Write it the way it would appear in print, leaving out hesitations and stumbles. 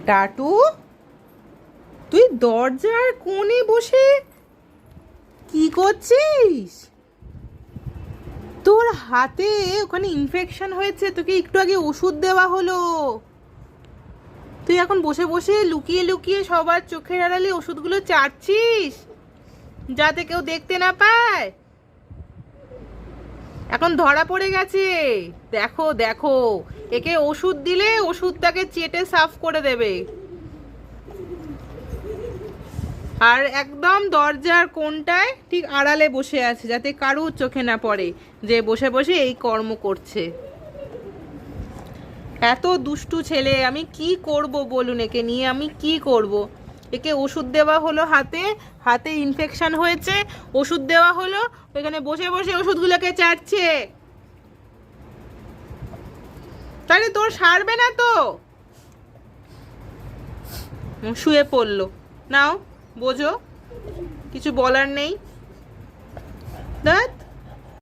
Tattoo, তুই দরজার কোণে বসে কি করছিস? তোর হাতে ওখানে ইনফেকশন হয়েছে, তোকে একটু আগে ওষুধ দেওয়া হলো। তুই এখন বসে বসে লুকিয়ে লুকিয়ে সবার চোখের আড়ালে ওষুধগুলো চাটছিস, যাতে কেউ দেখতে না পায়। এখন ধরা পড়ে গেছে। দেখো দেখো, একে ওষুধ দিলে ওষুধটাকে চেটে সাফ করে দেবে। আর একদম দরজার কোণটায় ঠিক আড়ালে বসে আছে, যাতে কারুর চোখে না পড়ে যে বসে বসে এই কর্ম করছে। এত দুষ্টু ছেলে, আমি কি করব বলুন, একে নিয়ে আমি কি করব? একে ওষুধ দেওয়া হলো, হাতে হাতে ইনফেকশন হয়েছে, ওষুধ দেওয়া হলো, এখানে বসে বসে ওষুধগুলোকে চাটছে। তাহলে তোর সারবে না তো? শুয়ে পড়লো। নাও বোঝো, কিছু বলার নেই। দেখ